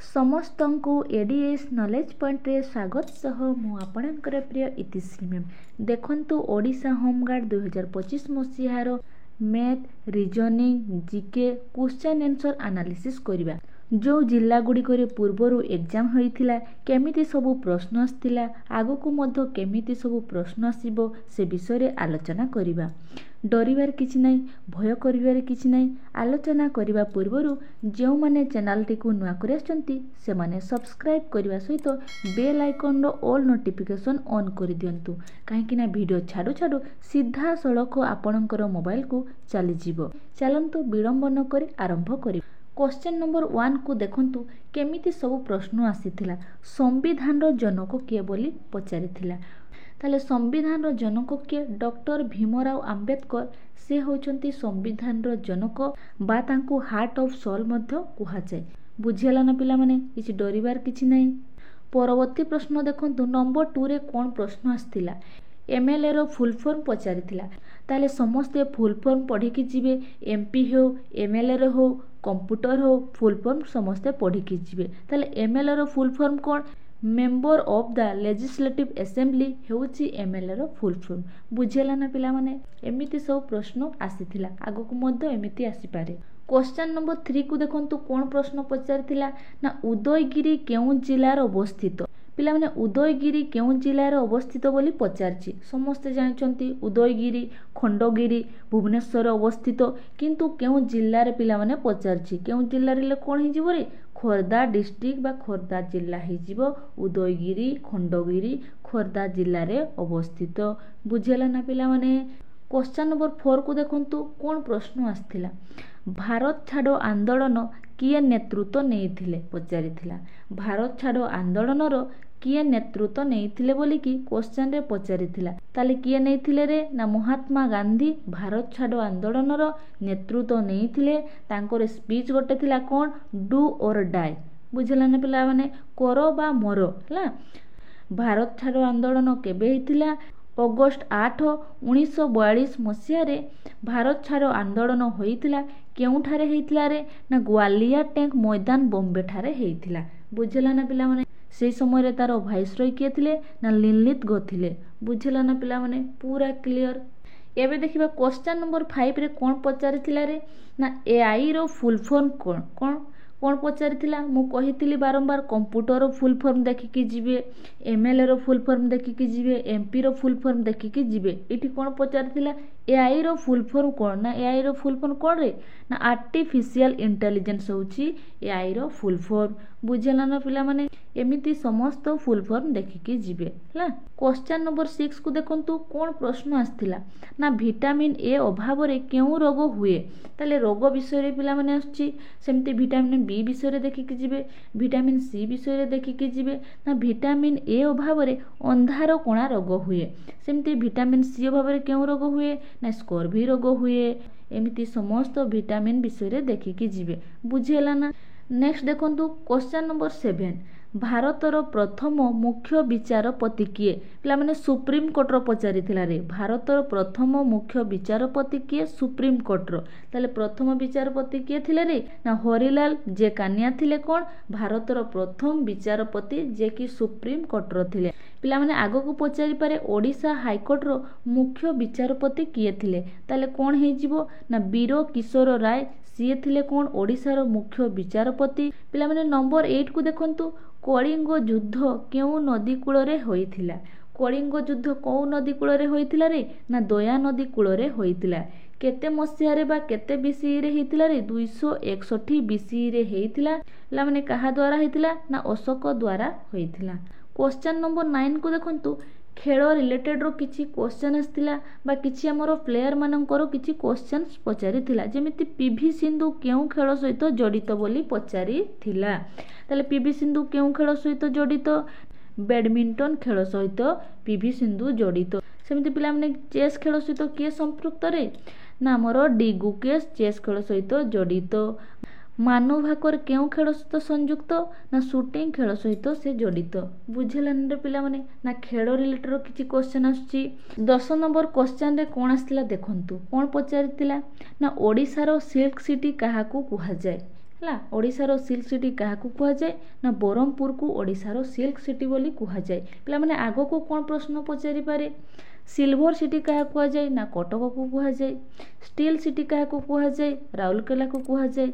ସମସ୍ତଙ୍କୁ ADS knowledge ପଏଣ୍ଟରେ ସ୍ୱାଗତ ସହ ମୁଁ ଆପଣଙ୍କର ପ୍ରିୟ ଇତିଶ୍ରୀ ମ୍ୟାମ୍। ଦେଖନ୍ତୁ ଓଡ଼ିଶା ହୋମଗାର୍ଡ଼ 2025 ମସିହାର math reasoning GK question answer analysis କରିବା। ଯେଉଁ ଜିଲ୍ଲା ଗୁଡ଼ିକରେ ପୂର୍ବରୁ ଏକ୍ଜାମ୍ ହୋଇଥିଲା କେମିତି ସବୁ ପ୍ରଶ୍ନ ଆସିଥିଲା, ଆଗକୁ ମଧ୍ୟ କେମିତି ସବୁ ପ୍ରଶ୍ନ ଆସିବ ସେ ବିଷୟରେ ଆଲୋଚନା କରିବା। ଡରିବାର କିଛି ନାହିଁ, ଭୟ କରିବାର କିଛି ନାହିଁ। ଆଲୋଚନା କରିବା ପୂର୍ବରୁ ଯେଉଁମାନେ ଚ୍ୟାନେଲଟିକୁ ନୂଆ କରି ଆସିଛନ୍ତି ସେମାନେ ସବସ୍କ୍ରାଇବ୍ କରିବା ସହିତ ବେଲ୍ ଆଇକନ୍ର ଅଲ୍ ନୋଟିଫିକେସନ୍ ଅନ୍ କରିଦିଅନ୍ତୁ, କାହିଁକିନା ଭିଡ଼ିଓ ଛାଡ଼ୁ ଛାଡ଼ୁ ସିଧାସଳଖ ଆପଣଙ୍କର ମୋବାଇଲକୁ ଚାଲିଯିବ। ଚାଲନ୍ତୁ ବିଳମ୍ବ ନ କରି ଆରମ୍ଭ କରିବା। କ୍ୱେଶ୍ଚନ୍ ନମ୍ବର 1କୁ ଦେଖନ୍ତୁ କେମିତି ସବୁ ପ୍ରଶ୍ନ ଆସିଥିଲା। ସମ୍ବିଧାନର ଜନକ କିଏ ବୋଲି ପଚାରିଥିଲା। ତାହେଲେ ସମ୍ବିଧାନର ଜନକ କିଏ? ଡକ୍ଟର ଭୀମରାଓ ଆମ୍ବେଦକର। ସେ ହେଉଛନ୍ତି ସମ୍ବିଧାନର ଜନକ ବା ତାଙ୍କୁ ହାର୍ଟ ଅଫ୍ ସୋଲ୍ ମଧ୍ୟ କୁହାଯାଏ। ବୁଝିଗଲା ନା ପିଲାମାନେ? କିଛି ଡରିବାର କିଛି ନାହିଁ। ପରବର୍ତ୍ତୀ ପ୍ରଶ୍ନ ଦେଖନ୍ତୁ ନମ୍ବର 2ରେ କ'ଣ ପ୍ରଶ୍ନ ଆସିଥିଲା? MLAର ଫୁଲ୍ ଫର୍ମ ପଚାରିଥିଲା। ତାହେଲେ ସମସ୍ତେ ଫୁଲ୍ ଫର୍ମ ପଢ଼ିକି ଯିବେ। MP ହେଉ, MLAର ହେଉ, କମ୍ପ୍ୟୁଟର ହେଉ, ଫୁଲ୍ ଫର୍ମ ସମସ୍ତେ ପଢ଼ିକି ଯିବେ। ତାହେଲେ MLAର ଫୁଲ୍ ଫର୍ମ କ'ଣ? Member of the legislative assembly ହେଉଛି MLAର ଫୁଲ୍ ଫର୍ମ। ବୁଝିଗଲା ନା ପିଲାମାନେ? ଏମିତି ସବୁ ପ୍ରଶ୍ନ ଆସିଥିଲା, ଆଗକୁ ମଧ୍ୟ ଏମିତି ଆସିପାରେ। କ୍ୱେଶ୍ଚନ୍ ନମ୍ବର 3କୁ ଦେଖନ୍ତୁ କ'ଣ ପ୍ରଶ୍ନ ପଚାରିଥିଲା ନା ଉଦୟଗିରି କେଉଁ ଜିଲ୍ଲାରେ ଅବସ୍ଥିତ? ପିଲାମାନେ ଉଦୟଗିରି କେଉଁ ଜିଲ୍ଲାରେ ଅବସ୍ଥିତ ବୋଲି ପଚାରିଛି। ସମସ୍ତେ ଜାଣିଛନ୍ତି ଉଦୟଗିରି ଖଣ୍ଡଗିରି ଭୁବନେଶ୍ୱରରେ ଅବସ୍ଥିତ, କିନ୍ତୁ କେଉଁ ଜିଲ୍ଲାରେ ପିଲାମାନେ ପଚାରିଛି। କେଉଁ ଜିଲ୍ଲାରେ ହେଲେ କ'ଣ ହେଇଯିବ ରେ? ଖୋର୍ଦ୍ଧା ଡିଷ୍ଟ୍ରିକ୍ଟ ବା ଖୋର୍ଦ୍ଧା ଜିଲ୍ଲା ହେଇଯିବ। ଉଦୟଗିରି ଖଣ୍ଡଗିରି ଖୋର୍ଦ୍ଧା ଜିଲ୍ଲାରେ ଅବସ୍ଥିତ। ବୁଝିଗଲା ନା ପିଲାମାନେ? କ୍ୱେଶ୍ଚନ୍ ନମ୍ବର 4କୁ ଦେଖନ୍ତୁ କ'ଣ ପ୍ରଶ୍ନ ଆସିଥିଲା। ଭାରତ ଛାଡ଼ ଆନ୍ଦୋଳନ କିଏ ନେତୃତ୍ୱ ନେଇଥିଲେ ପଚାରିଥିଲା। ଭାରତ ଛାଡ଼ ଆନ୍ଦୋଳନର କିଏ ନେତୃତ୍ୱ ନେଇଥିଲେ ବୋଲିକି କ୍ୱେଶ୍ଚନରେ ପଚାରିଥିଲା। ତାହେଲେ କିଏ ନେଇଥିଲେ ରେ? ନା ମହାତ୍ମା ଗାନ୍ଧୀ ଭାରତ ଛାଡ଼ ଆନ୍ଦୋଳନର ନେତୃତ୍ୱ ନେଇଥିଲେ। ତାଙ୍କର ସ୍ପିଚ୍ ଗୋଟେ ଥିଲା କ'ଣ? ଡୁ ଅର୍ ଡାଏ। ବୁଝିଲା ନା ପିଲାମାନେ? କର ବା ମର। ହେଲା। ଭାରତ ଛାଡ଼ ଆନ୍ଦୋଳନ କେବେ ହେଇଥିଲା? ଅଗଷ୍ଟ 8, 1942 ମସିହାରେ ଭାରତ ଛାଡ଼ ଆନ୍ଦୋଳନ ହୋଇଥିଲା। କେଉଁଠାରେ ହେଇଥିଲା ରେ? ନା ଗ୍ୱାଲିୟର ଟ୍ୟାଙ୍କ ମଇଦାନ ବମ୍ବେଠାରେ ହେଇଥିଲା। ବୁଝିଲା ନା ପିଲାମାନେ? ସେହି ସମୟରେ ତାର ଭାଇସରୟ କିଏ ଥିଲେ? ନା ଲିଲିତ ଥିଲେ। ବୁଝିଲା ନା ପିଲାମାନେ? ପୁରା କ୍ଲିଅର। ଏବେ ଦେଖିବା କ୍ୱେଶ୍ଚନ୍ ନମ୍ବର 5ରେ କ'ଣ ପଚାରିଥିଲା ରେ? ନା AIର ଫୁଲ୍ ଫର୍ମ କ'ଣ? କ'ଣ ପଚାରିଥିଲା? ମୁଁ କହିଥିଲି ବାରମ୍ବାର କମ୍ପ୍ୟୁଟର ଫୁଲ୍ ଫର୍ମ ଦେଖିକି ଯିବେ, MLAର ଫୁଲ୍ ଫର୍ମ ଦେଖିକି ଯିବେ, MPର ଫୁଲ୍ ଫର୍ମ ଦେଖିକି ଯିବେ। ଏଠି କ'ଣ ପଚାରିଥିଲା? AIର ଫୁଲ୍ ଫର୍ମ କ'ଣ? ନା AIର ଫୁଲ୍ ଫର୍ମ କ'ଣ ରେ? ନା ଆର୍ଟିଫିସିଆଲ ଇଣ୍ଟେଲିଜେନ୍ସ ହେଉଛି AIର ଫୁଲ୍ ଫର୍ମ। ବୁଝିଲା ନା ପିଲାମାନେ? ଏମିତି ସମସ୍ତ ଫୁଲ୍ ଫର୍ମ ଦେଖିକି ଯିବେ। ହେଲା। କ୍ୱେଶ୍ଚନ୍ ନମ୍ବର 6କୁ ଦେଖନ୍ତୁ କ'ଣ ପ୍ରଶ୍ନ ଆସିଥିଲା। ନା ଭିଟାମିନ୍ A ଅଭାବରେ କେଉଁ ରୋଗ ହୁଏ? ତାହେଲେ ରୋଗ ବିଷୟରେ ପିଲାମାନେ ଆସୁଛି। ସେମିତି ଭିଟାମିନ୍ B ବିଷୟରେ ଦେଖିକି ଯିବେ, ଭିଟାମିନ୍ C ବିଷୟରେ ଦେଖିକି ଯିବେ। ନା ଭିଟାମିନ୍ A ଅଭାବରେ ଅନ୍ଧାର କଣା ରୋଗ ହୁଏ। ସେମିତି ଭିଟାମିନ୍ C ଅଭାବରେ କେଉଁ ରୋଗ ହୁଏ? ନା ସ୍କର୍ଭି ରୋଗ ହୁଏ। ଏମିତି ସମସ୍ତ ଭିଟାମିନ୍ ବିଷୟରେ ଦେଖିକି ଯିବେ। ବୁଝିହେଲା ନା? ନେକ୍ସଟ ଦେଖନ୍ତୁ କ୍ୱେଶ୍ଚନ୍ ନମ୍ବର 7। ଭାରତର ପ୍ରଥମ ମୁଖ୍ୟ ବିଚାରପତି କିଏ? ପିଲାମାନେ ସୁପ୍ରିମକୋର୍ଟର ପଚାରିଥିଲା ରେ। ଭାରତର ପ୍ରଥମ ମୁଖ୍ୟ ବିଚାରପତି କିଏ? ସୁପ୍ରିମକୋର୍ଟର। ତାହେଲେ ପ୍ରଥମ ବିଚାରପତି କିଏ ଥିଲେ ରେ? ନା ହରିଲାଲ ଜେ କାନିଆ ଥିଲେ। କ'ଣ? ଭାରତର ପ୍ରଥମ ବିଚାରପତି ଯିଏକି ସୁପ୍ରିମକୋର୍ଟର ଥିଲେ। ପିଲାମାନେ ଆଗକୁ ପଚାରିପାରେ ଓଡ଼ିଶା ହାଇକୋର୍ଟର ମୁଖ୍ୟ ବିଚାରପତି କିଏ ଥିଲେ? ତାହେଲେ କ'ଣ ହେଇଯିବ? ନା ବୀର କିଶୋର ରାୟ। ସିଏ ଥିଲେ କ'ଣ? ଓଡ଼ିଶାର ମୁଖ୍ୟ ବିଚାରପତି। ପିଲାମାନେ ନମ୍ବର 8କୁ ଦେଖନ୍ତୁ। କଳିଙ୍ଗ ଯୁଦ୍ଧ କେଉଁ ନଦୀ କୂଳରେ ହୋଇଥିଲା? କଳିଙ୍ଗ ଯୁଦ୍ଧ କେଉଁ ନଦୀ କୂଳରେ ହୋଇଥିଲା ରେ? ନା ଦୟା ନଦୀ କୂଳରେ ହୋଇଥିଲା। କେତେ ମସିହାରେ ବା କେତେ BCEରେ ହେଇଥିଲା ରେ? 261 BCEରେ ହେଇଥିଲା। ପିଲାମାନେ କାହା ଦ୍ୱାରା ହେଇଥିଲା? ନା ଅଶୋକ ଦ୍ୱାରା ହୋଇଥିଲା। କ୍ୱେଶ୍ଚନ୍ ନମ୍ବର 9କୁ ଦେଖନ୍ତୁ। ଖେଳ ରିଲେଟେଡ୍ର କିଛି କ୍ୱେଶ୍ଚନ୍ ଆସିଥିଲା ବା କିଛି ଆମର ପ୍ଲେୟାର ମାନଙ୍କର କିଛି କ୍ୱେଶ୍ଚନ୍ ପଚାରିଥିଲା। ଯେମିତି PV ସିନ୍ଧୁ କେଉଁ ଖେଳ ସହିତ ଜଡ଼ିତ ବୋଲି ପଚାରିଥିଲା। ତାହେଲେ PV ସିନ୍ଧୁ କେଉଁ ଖେଳ ସହିତ ଜଡ଼ିତ? ବ୍ୟାଡମିଣ୍ଟନ ଖେଳ ସହିତ PV ସିନ୍ଧୁ ଜଡ଼ିତ। ସେମିତି ପିଲାମାନେ ଚେସ୍ ଖେଳ ସହିତ କିଏ ସମ୍ପୃକ୍ତ ରେ? ନା ଆମର ଡି ଗୁକେଶ ଚେସ୍ ଖେଳ ସହିତ ଜଡ଼ିତ। ମାନୁ ଭାକର କେଉଁ ଖେଳ ସହିତ ସଂଯୁକ୍ତ? ନା ସୁଟିଂ ଖେଳ ସହିତ ସେ ଜଡ଼ିତ। ବୁଝିଲାନି ରେ ପିଲାମାନେ? ନା ଖେଳ ରିଲେଟେଡ୍ କିଛି କ୍ୱେଶ୍ଚନ୍ ଆସୁଛି। 10 ନମ୍ବର କ୍ୱେଶ୍ଚନରେ କ'ଣ ଆସିଥିଲା ଦେଖନ୍ତୁ। କ'ଣ ପଚାରିଥିଲା? ନା ଓଡ଼ିଶାର ସିଲ୍କ ସିଟି କାହାକୁ କୁହାଯାଏ? ହେଲା। ଓଡ଼ିଶାର ସିଲ୍କ ସିଟି କାହାକୁ କୁହାଯାଏ ନା ବ୍ରହ୍ମପୁର को ଓଡ଼ିଶାର ସିଲ୍କ ସିଟି ବୋଲି କୁହାଯାଏ। ପିଲାମାନେ ଆଗକୁ କ'ଣ ପ୍ରଶ୍ନ ପଚାରିପାରେ? ସିଲଭର ସିଟି କାହାକୁ କୁହାଯାଏ ନା କଟକକୁ କୁହାଯାଏ। ଷ୍ଟିଲ୍ ସିଟି କାହାକୁ କୁହାଯାଏ? ରାଉରକେଲାକୁ କୁହାଯାଏ।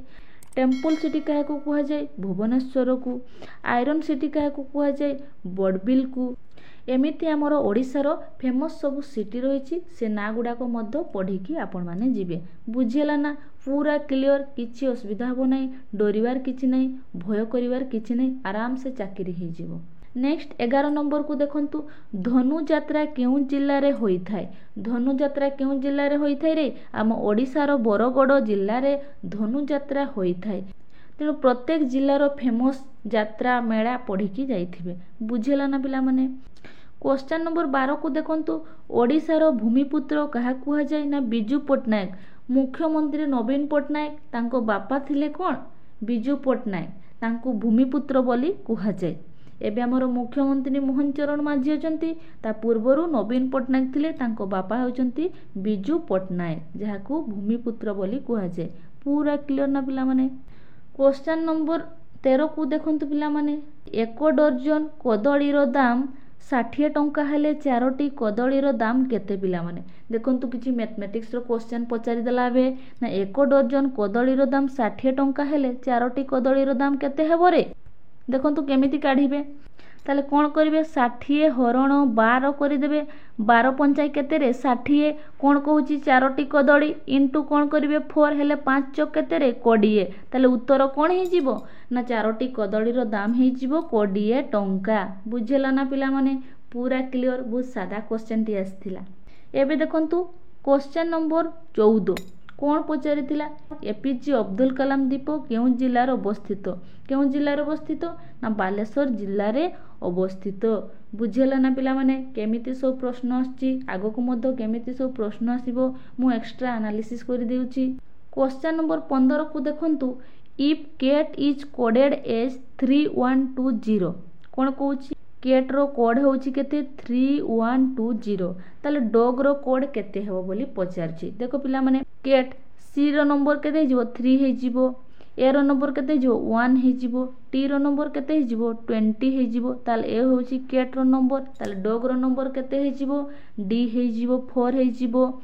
ଟେମ୍ପଲ ସିଟି କାହାକୁ କୁହାଯାଏ? ଭୁବନେଶ୍ୱରକୁ। ଆଇରନ୍ ସିଟି କାହାକୁ କୁହାଯାଏ? ବଡ଼ବିଲକୁ। ଏମିତି ଆମର ଓଡ଼ିଶାର ଫେମସ୍ ସବୁ ସିଟି ରହିଛି, ସେ ନାଁ ଗୁଡ଼ାକ ମଧ୍ୟ ପଢ଼ିକି ଆପଣମାନେ ଯିବେ। ବୁଝିହେଲା ନା? ପୁରା କ୍ଲିଅର, କିଛି ଅସୁବିଧା ହେବ ନାହିଁ, ଡରିବାର କିଛି ନାହିଁ, ଭୟ କରିବାର କିଛି ନାହିଁ, ଆରାମସେ ଚାକିରି ହେଇଯିବ। ନେକ୍ସଟ 11 ନମ୍ବରକୁ ଦେଖନ୍ତୁ, ଧନୁଯାତ୍ରା କେଉଁ ଜିଲ୍ଲାରେ ହୋଇଥାଏ? ଧନୁଯାତ୍ରା କେଉଁ ଜିଲ୍ଲାରେ ହୋଇଥାଏ ରେ? ଆମ ଓଡ଼ିଶାର ବରଗଡ଼ ଜିଲ୍ଲାରେ ଧନୁଯାତ୍ରା ହୋଇଥାଏ। ତେଣୁ ପ୍ରତ୍ୟେକ ଜିଲ୍ଲାର ଫେମସ୍ ଯାତ୍ରା ମେଳା ପଢ଼ିକି ଯାଇଥିବେ। ବୁଝିହେଲା ନା ପିଲାମାନେ? क्वेश्चन नंबर 12 को देखंतु, ओडिशार भूमिपुत्र काहाकु कुहाଯାଏ ना बिजू पट्टनायक। मुख्यमंत्री नवीन पट्टनायक तांको बापा थिले कोन? बिजू पट्टनायक, तांको भूमिपुत्र बोली कुहाଯାଏ। एबे हमर मुख्यमंत्री मोहन चरण माझी अछंती, ता पूर्वरु नवीन पट्टनायक थिले, तांको बापा होचंती बिजू पट्टनायक, जाहाकू भूमिपुत्र बोली कुहाଯାଏ। पूरा क्लियर ना पिला माने? क्वेश्चन नंबर 13 को देखंतु पिला माने, 1 डजन कदळीर दाम 60 टंका हेले 4टी कदळीर दाम केते? पिला माने देखंतु किछि मैथमेटिक्स रो क्वेश्चन पचारि देला बे ना 1 डजन कदळीर दाम 60 टंका हेले 4टी कदळीर दाम केते हेबो रे? देखंतु केमिति काढिबे? ताले कोन करिवे? 60 हरण 12 करि देबे। 12 पंचाई केते रे? 60। कोन कहूची? 4टी कदळी इनटू कोन करिवे? 4 हेले 5 चक केते रे? 20। ताले उत्तर कोन हे जिवो ना 4टी कदळीर दाम हे जिवो 20 टंका। बुझिला ना पिला माने? पूरा क्लियर, बहुत सादा क्वेश्चन टी आस्थिला। एबे देखंतु क्वेश्चन नंबर 14 कोन पचारिथिला? एपीजे अब्दुल कलाम द्वीप केउं जिल्लार अवस्थित? केउं जिल्लार अवस्थित ना बालेश्वर जिल्लार अवस्थित। बुझिला ना पिला माने? केमिति सब प्रश्न आछि, आगको मध्य केमिति सब प्रश्न आसीबो मु एक्स्ट्रा एनालिसिस करि देउछि। क्वेश्चन नंबर 15 को देखंतु, if cat is coded as 3120 कोन कहूछि? कैट रो कोड होउछि केते? 3120। ताले डॉग रो कोड केते हेबो बोली पचारछि। देखो पिला माने, कैट सी रो नंबर केते हे जिवो? 3 हे जिवो। ए रो नंबर केते हे जिवो? 1 हे जिवो। टी रो नंबर केते हे जिवो? 20 हे जिवो। ताले ए होउछि कैट रो नंबर। ताले डॉग रो नंबर केते हे जिवो? डी हे जिवो, 4 हे जिवो।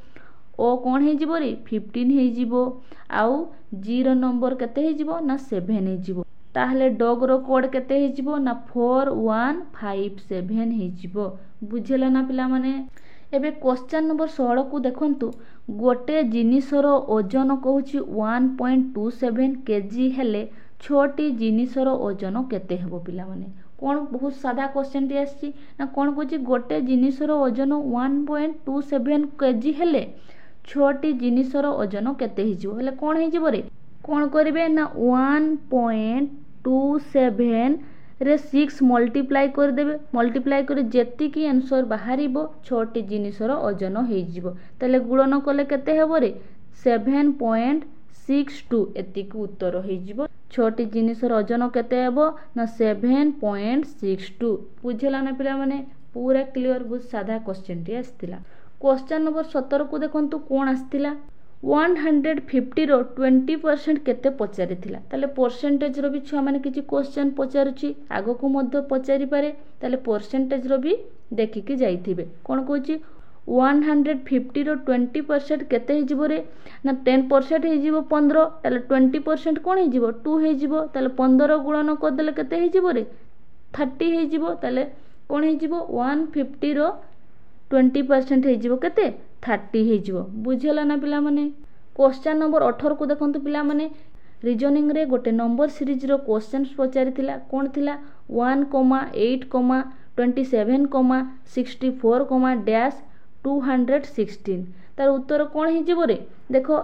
ओ कोन हे जिवो रे? 15 हे जिवो। आउ जी रो नंबर केते हे जिवो ना 7 हे जिवो। ताहले डॉग रो कोड केते हे जिवो ना 4157 हे जिवो। बुझिला ना पिला माने? एबे क्वेश्चन नंबर 16 को देखंतु, गोटे जिनिसर ओजन कहूछि 1.27 केजी हेले 6टी जिनिसर ओजन केते हेबो? पिला माने कोन बहुत सादा क्वेश्चन टी आछि ना कोन कहूछि? गोटे जिनिसर ओजन 1.27 केजी हेले 6टी जिनिसर ओजन केते हे जिवो? हेले कोन हे जिवो रे? कोन करिवे ना 1.27 रे 6 मल्टीप्लाई कर देबे। मल्टीप्लाई करे जेतिकी आंसर बाहरिबो 6टी जिनिसर ओजन हे जिवो। ताले गुणन कले केते हेबो रे? 7.62 एतिकी उत्तर हे जिवो। 6टी जिनिसर ओजन केते हेबो ना 7.62। बुझिला ना पिला माने? पूरा क्लियर, बहुत सादा क्वेश्चन टी आस्थिला। क्वेश्चन नंबर 17 को देखंतु कोन आस्थिला? 150 रो 20% केते पचारिथिला? ताले परसेंटेज रो भी छुआ माने किछि क्वेश्चन पचारुछि, आगो को मध्य पचारि पारे। ताले परसेंटेज रो भी देखिकी जाइथिबे। कोन कहूछि? 150 रो 20% केते हे जिवो रे? ना 10% हे जिवो 15। ताले 20% कोन हे जिवो? 2 हे जिवो। ताले 15 गुणन कर देले केते हे जिवो रे? 30 हे जिवो। ताले कोन हे जिवो? 150 रो 20% हे जिवो केते? 30 हे जिवो। बुझिला ना पिला माने? क्वेश्चन नंबर 18 को देखंतु पिला माने, रीजनिंग रे गोटे नंबर सीरीज रो क्वेश्चन पचारिथिला। कोन थिला? 1, 8, 27, 64, डैश 216। तार उत्तर कोन हे जिवो रे? देखो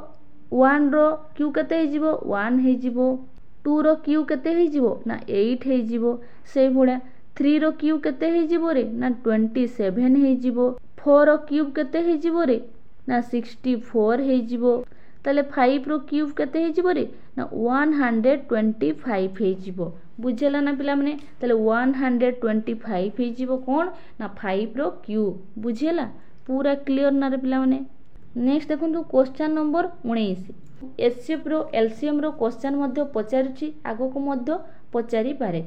1 रो क्यू केते हे जिवो? 1 हे जिवो। 2 रो क्यू केते हे जिवो? ना 8 हे जिवो। सेई भुडा 3 रो क्यू केते हे जिवो रे? ना 27 हे जिवो। 4 रो क्यूब केते हे जिवो रे? ना 64 हे जिवो। ताले 5 रो क्यूब केते हे जिवो रे? ना 125 हे जिवो। बुझिला ना पिला माने? ताले 125 हे जिवो कोन ना 5 रो क्यूब। बुझिला? पूरा क्लियर ना रे पिला माने? नेक्स्ट देखंतु क्वेश्चन नंबर 19, एचसीएफ रो एलसीएम रो क्वेश्चन मध्य पचारुछि आगको मध्य पचारि पारे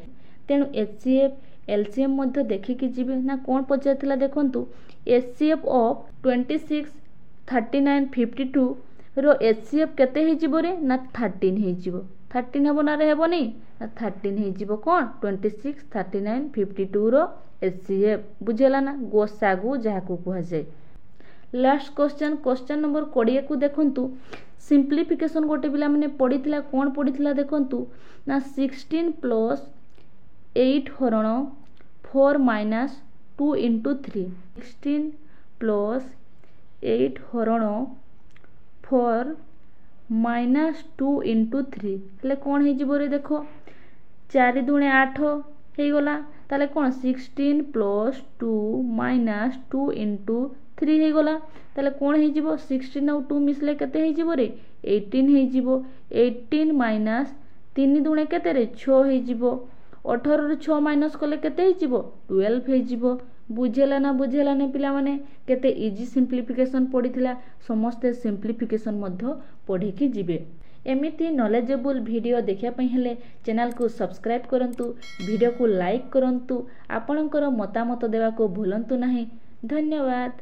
तेणु एचसीएफ एलसीएम मध्य देखिकी जिबे ना कोन पचारथिला देखंतु एचसीएफ ऑफ 26 39 52 रो एचसीएफ केते हे जिवो रे ना 13 हे जिवो 13 हेबो ना रे हेबो नै ना 13 हे जिवो कोन 26 39 52 रो एचसीएफ बुझेला ना गोसागु जाहाकू कुहा जाय। लास्ट क्वेश्चन नंबर 20 को देखंतु सिंप्लिफिकेशन गोटे पिला माने पढ़िथिला कोन पढ़िथिला देखंतु ना 16 प्लस 8 हरण 4 माइनस 2 इंटू 3 16 प्लस 8 हरण 4 माइनस 2 इंटू 3 हेले कौन है जीवो रे देखो 4 दूणे 8 हे गला ताले कौन 16 प्लस 2 माइनस 2 इंटू 3 हे गला ताले कौन है जीवो 16 और 2 मिसले केते हे जीवो रे 18 हे जीवो 18 माइनस 3 दूणे केते रे 6 हे जीवो 18 ରୁ 6 माइनस कले केते हे जीवो 12 हे जीवो बुझेला ना पिला माने केते इजी सिंप्लिफिकेशन पढ़िथिला समस्ते सिंप्लिफिकेशन मध्य पढ़ी की जिबे। एमिति नॉलेजेबल वीडियो देखिया पई हेले चैनल को सब्सक्राइब करंतु वीडियो को लाइक करंतु आपनकर मतामत देवा को भूलंतु नाही। धन्यवाद।